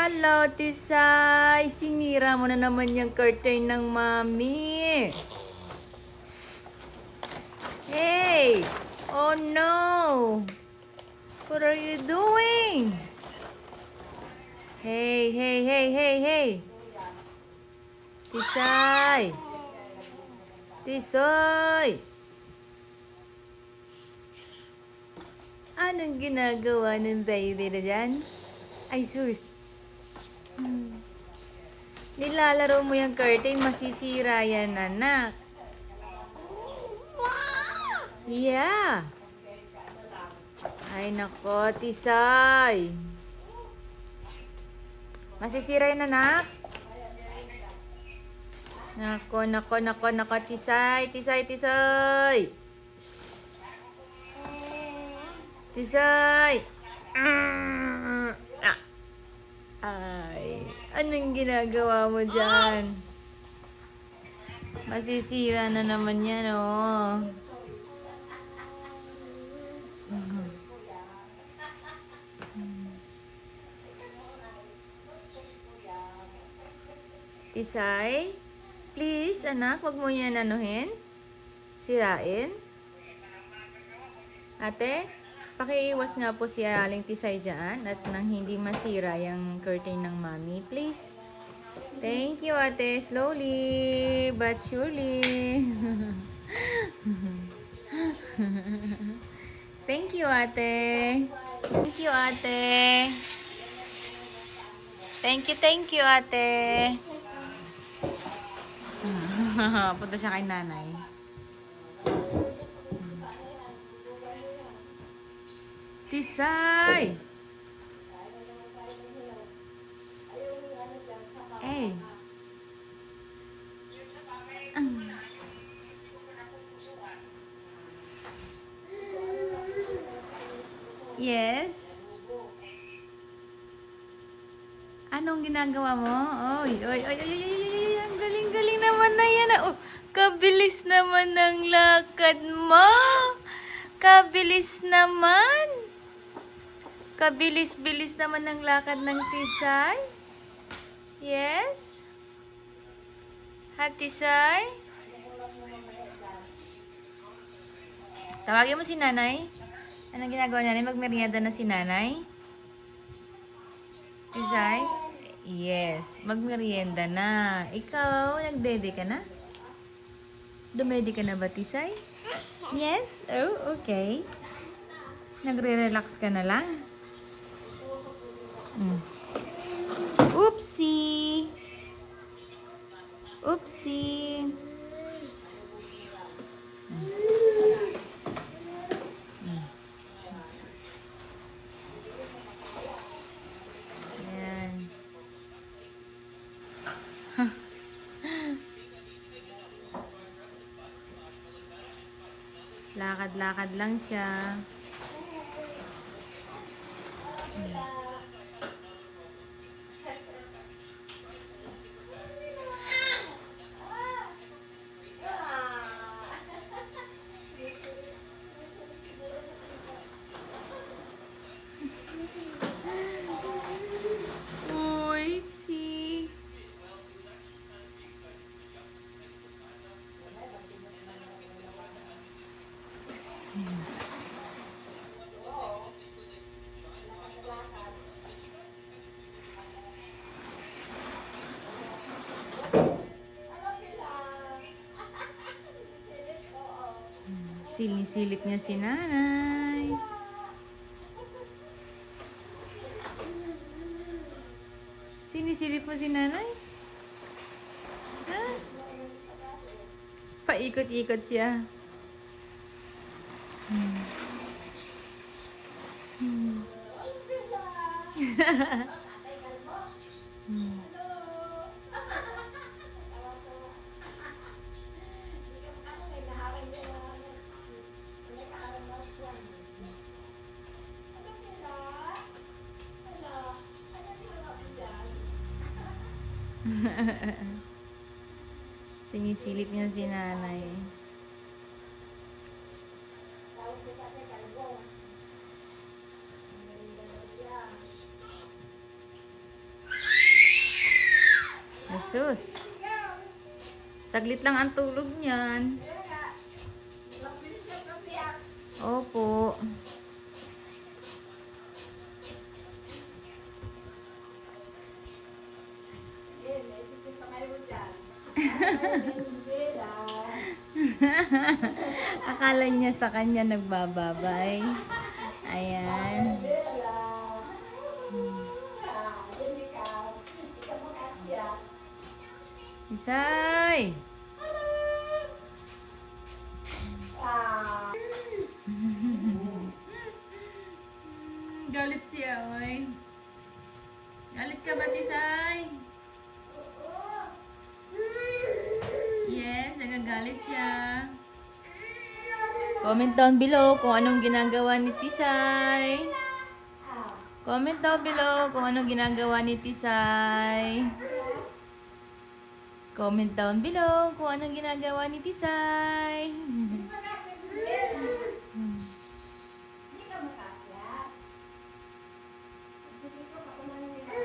Hello, Tisay! Sinira mo na naman yung curtain ng mami. Shh! Hey! Oh no! What are you doing? Hey, hey, hey, hey, hey! Tisay! Tisoy! Anong ginagawa ng baby na dyan? Ay, sus! Nilalaro mo yung curtain, masisira yan, anak. Yeah. Ay, nako, Tisay. Masisira yan, anak. Nako, nako, nako, nako, Tisay. Tisay, Tisay. Shh. Tisay. Ay, anong ginagawa mo dyan? Masisira na naman yan, oh. Tisay, please, anak, wag mo yan anuhin. Sirain. Ate, pakiiwas nga po si Aling Tisay dyan at nang hindi masira yung curtain ng mami, please. Thank you, ate. Slowly, but surely. Thank you, ate. Thank you, ate. Thank you, ate. Punta siya kay nanay. Tisay! Hey! Yes? Anong ginagawa mo? Oy, oy, oy, oy, oy, oy, oy, ang galing-galing naman na yan. Oh, kabilis naman ng lakad mo. Kabilis naman. Kabilis-bilis naman ng lakad ng Tisay. Yes? Ha, Tisay? Tawagin mo si nanay. Anong ginagawa nanay? Magmerienda na si nanay? Tisay? Yes, magmerienda na. Ikaw, nagdede ka na? Dumedi ka na ba, Tisay? Yes? Oh, okay. Nagre-relax ka na lang? Oopsie! Oopsie! Ayan. Lakad-lakad lang siya. Uy, si... Sinisilip niya si nanay. Sinisilip mo si nanay? Ha? Paikot-ikot siya. Sinisilip niya si nanay. Sus. Saglit lang ang tulog niyan. Opo. Akala niya sa kanya nagbababay. Ayan. Sisay! Galit siya, oy. Galit ka ba, Tisay? Yes, nagagalit siya. Comment down below kung anong ginagawa ni Tisay. Comment down below kung anong ginagawa ni Tisay. Comment down below kung anong ginagawa ni Tisay.